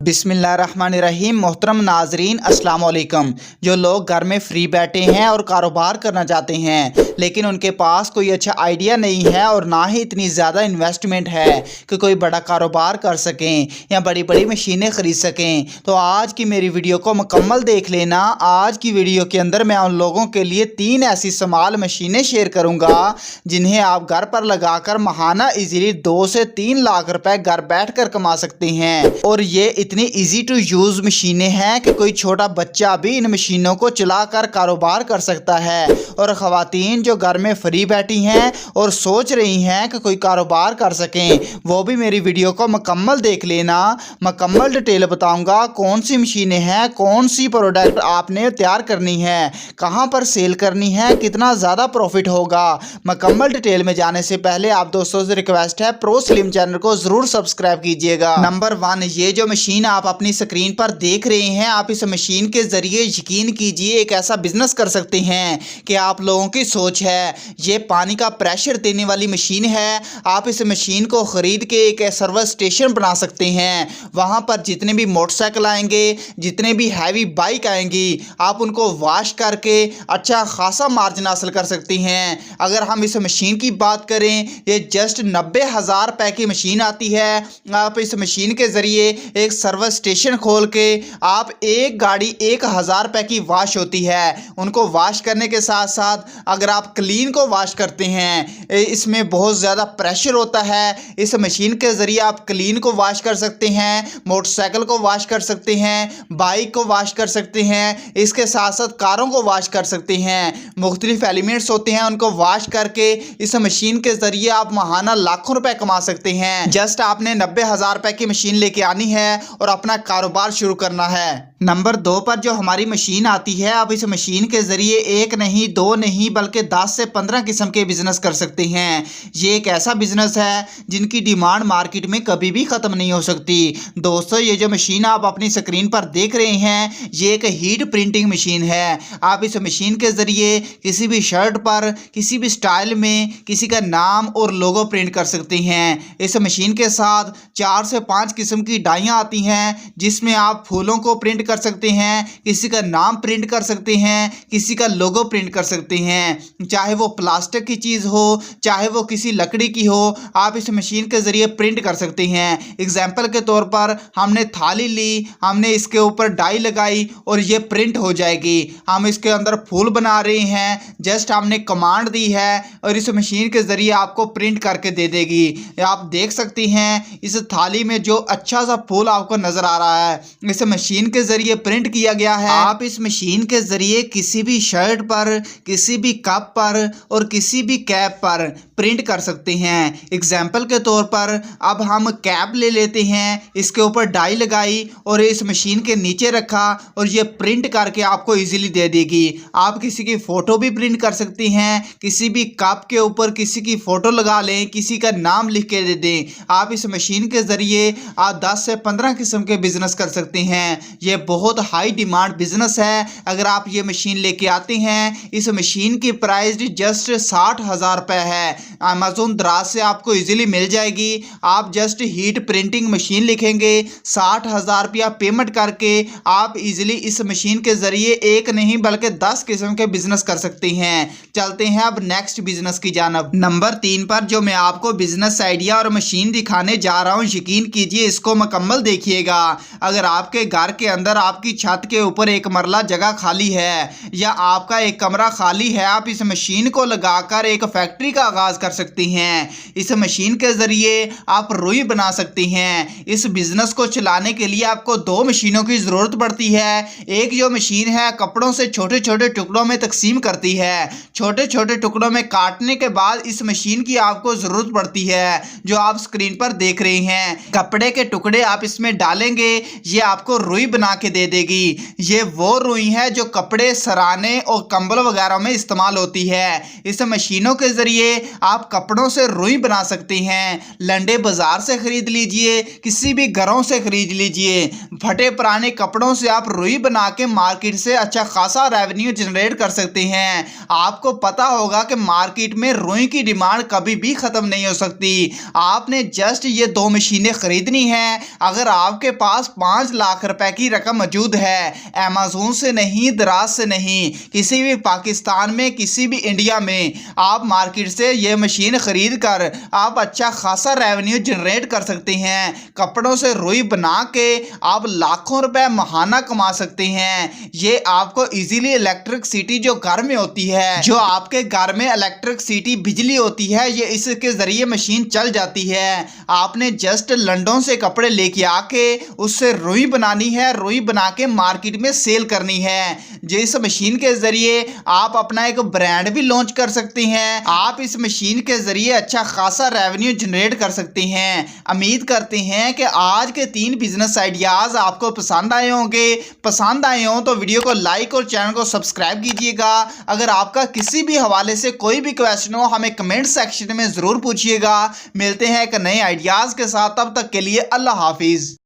बिस्मिल्लाहिर्रहमानिर्रहीम। मोहतरम नाजरीन, अस्सलाम वालेकुम। जो लोग घर में फ्री बैठे हैं और कारोबार करना चाहते हैं लेकिन उनके पास कोई अच्छा आइडिया नहीं है और ना ही इतनी ज़्यादा इन्वेस्टमेंट है कि कोई बड़ा कारोबार कर सकें या बड़ी बड़ी मशीनें ख़रीद सकें, तो आज की मेरी वीडियो को मुकम्मल देख लेना। आज की वीडियो के अंदर मैं उन लोगों के लिए 3 ऐसी स्मॉल मशीनें शेयर करूँगा जिन्हें आप घर पर लगाकर माहाना इजीली 2 से 3 लाख रुपए घर बैठ कर कमा सकते हैं। और ये इतनी इजी टू यूज़ मशीनें हैं कि कोई छोटा बच्चा भी इन मशीनों को चलाकर कारोबार कर सकता है। और ख़वातीन जो घर में फ्री बैठी हैं और सोच रही हैं कि कोई कारोबार कर सकें, वो भी मेरी वीडियो को मुकम्मल देख लेना। मुकम्मल डिटेल बताऊंगा कौन सी मशीनें हैं, कौन सी प्रोडक्ट आपने तैयार करनी है, कहां पर सेल करनी है, कितना ज़्यादा प्रॉफिट होगा। मुकम्मल डिटेल में जाने से पहले आप दोस्तों से रिक्वेस्ट है, प्रो स्लिम चैनल को ज़रूर सब्सक्राइब कीजिएगा। नंबर 1, ये जो मशीन आप अपनी स्क्रीन पर देख रहे हैं, आप इस मशीन के ज़रिए यकीन कीजिए एक ऐसा बिजनेस कर सकते हैं कि आप लोगों की सोच है। ये पानी का प्रेशर देने वाली मशीन है। आप इस मशीन को ख़रीद के एक सर्विस स्टेशन बना सकते हैं। वहाँ पर जितने भी मोटरसाइकिल आएंगे, जितने भी हैवी बाइक आएंगी, आप उनको वॉश करके अच्छा खासा मार्जिन हासिल कर सकते हैं। अगर हम इस मशीन की बात करें, ये जस्ट 90,000 रुपये की मशीन आती है। आप इस मशीन के ज़रिए एक सर्विस स्टेशन खोल के आप एक गाड़ी 1,000 रुपये की वॉश होती है, उनको वॉश करने के साथ साथ अगर आप क्लीन को वॉश करते हैं, इसमें बहुत ज़्यादा प्रेशर होता है। इस मशीन के ज़रिए आप क्लीन को वॉश कर सकते हैं, मोटरसाइकिल को वॉश कर सकते हैं, बाइक को वॉश कर सकते हैं, इसके साथ साथ कारों को वॉश कर सकते हैं। मुख्तलिफ एलिमेंट्स होते हैं, उनको वॉश करके इस मशीन के ज़रिए आप माहाना लाखों रुपए कमा सकते हैं। जस्ट आपने 90,000 रुपये की मशीन लेके आनी है और अपना कारोबार शुरू करना है। नंबर 2 पर जो हमारी मशीन आती है, आप इस मशीन के ज़रिए एक नहीं, 2 नहीं, बल्कि 10 से 15 किस्म के बिज़नेस कर सकते हैं। ये एक ऐसा बिज़नेस है जिनकी डिमांड मार्केट में कभी भी ख़त्म नहीं हो सकती। दोस्तों, ये जो मशीन आप अपनी स्क्रीन पर देख रहे हैं, ये एक हीट प्रिंटिंग मशीन है। आप इस मशीन के ज़रिए किसी भी शर्ट पर, किसी भी स्टाइल में किसी का नाम और लोगो प्रिंट कर सकते हैं। इस मशीन के साथ 4 से 5 किस्म की डाइयाँ आती हैं जिसमें आप फूलों को प्रिंट कर सकते हैं, किसी का नाम प्रिंट कर सकते हैं, किसी का लोगो प्रिंट कर सकते हैं। चाहे वो प्लास्टिक की चीज़ हो, चाहे वो किसी लकड़ी की हो, आप इस मशीन के ज़रिए प्रिंट कर सकते हैं। एग्जाम्पल के तौर पर हमने थाली ली, हमने इसके ऊपर डाई लगाई और ये प्रिंट हो जाएगी। हम इसके अंदर फूल बना रहे हैं, जस्ट हमने कमांड दी है और इस मशीन के ज़रिए आपको प्रिंट करके दे देगी। आप देख सकते हैं इस थाली में जो अच्छा सा फूल आपको नज़र आ रहा है, इस मशीन के ज़रिए प्रिंट किया गया है। आप इस मशीन के ज़रिए किसी भी शर्ट पर, किसी भी कप पर और किसी भी कैप पर प्रिंट कर सकते हैं। एग्जाम्पल के तौर पर अब हम कैप ले लेते हैं, इसके ऊपर डाई लगाई और इस मशीन के नीचे रखा और ये प्रिंट करके आपको इजीली दे देगी। आप किसी की फ़ोटो भी प्रिंट कर सकते हैं, किसी भी कप के ऊपर किसी की फ़ोटो लगा लें, किसी का नाम लिख के दे दें। आप इस मशीन के ज़रिए आप 10 से 15 किस्म के बिज़नेस कर सकते हैं। ये बहुत हाई डिमांड बिजनेस है। अगर आप ये मशीन लेके आते हैं, इस मशीन की प्राइस जस्ट 60,000 रुपये है। अमेज़न दराज से आपको इजीली मिल जाएगी। आप जस्ट हीट प्रिंटिंग मशीन लिखेंगे, 60,000 रुपया पेमेंट करके आप इजीली इस मशीन के ज़रिए एक नहीं बल्कि 10 किस्म के बिजनेस कर सकते हैं। चलते हैं अब नेक्स्ट बिजनेस की जानब। नंबर 3 पर जो मैं आपको बिजनेस आइडिया और मशीन दिखाने जा रहा हूँ, यकीन कीजिए इसको मुकम्मल देखिएगा। अगर आपके घर के अंदर आपकी छत के ऊपर एक मरला जगह खाली है या आपका एक कमरा खाली है, आप इस मशीन को लगाकर एक फैक्ट्री का आगाज़ कर सकते हैं। इस मशीन के ज़रिए आप रुई बना सकते हैं। इस बिज़नेस को चलाने के लिए आपको 2 मशीनों की ज़रूरत पड़ती है। एक जो मशीन है कपड़ों से छोटे छोटे टुकड़ों में तकसीम करती है, छोटे छोटे टुकड़ों में काटने के बाद इस मशीन की आपको ज़रूरत पड़ती है जो आप स्क्रीन पर देख रहे हैं। कपड़े के टुकड़े आप इसमें डालेंगे, ये आपको रुई बना के दे देगी। ये वो रुई है जो कपड़े, सराने और कंबल वगैरह में इस्तेमाल होती है। इस मशीनों के ज़रिए आप कपड़ों से रुई बना सकते हैं। लंडे बाजार से खरीद लीजिए, किसी भी घरों से खरीद लीजिए। फटे पुराने कपड़ों से आप रुई बना के मार्केट से अच्छा खासा रेवेन्यू जनरेट कर सकते हैं। आपको पता होगा कि मार्केट में रुई की डिमांड कभी भी खत्म नहीं हो सकती। आपने जस्ट ये 2 मशीनें खरीदनी है। अगर आपके पास 5 लाख रुपए की रकम मौजूद है, अमेज़न से नहीं, दराज से नहीं, किसी भी पाकिस्तान में, किसी भी इंडिया में, आप मार्केट से ये मशीन खरीद कर आप अच्छा खासा रेवेन्यू जनरेट कर सकते हैं। कपड़ों से रुई बना के आप लाखों रुपए महाना कमा सकते हैं। ये आपको इजीली इलेक्ट्रिसिटी जो घर में होती है, जो आपके घर में इलेक्ट्रिसिटी बिजली होती है, ये इसके जरिए मशीन चल जाती है। आपने जस्ट लंडों से कपड़े लेके आके उससे रुई बनानी है, रुई बना के मार्केट में सेल करनी है। जिस मशीन के जरिए आप अपना एक ब्रांड भी लॉन्च कर सकते हैं। आप इस मशीन के जरिए अच्छा खासा रेवेन्यू जनरेट कर सकते हैं। उम्मीद करते हैं कि आज के 3 बिजनेस आइडियाज आपको पसंद आए होंगे। पसंद आए हों तो वीडियो को लाइक और चैनल को सब्सक्राइब कीजिएगा। अगर आपका किसी भी हवाले से कोई भी क्वेश्चन हो, हमें कमेंट सेक्शन में ज़रूर पूछिएगा। मिलते हैं एक नए आइडियाज़ के साथ, तब तक के लिए अल्लाह हाफिज़।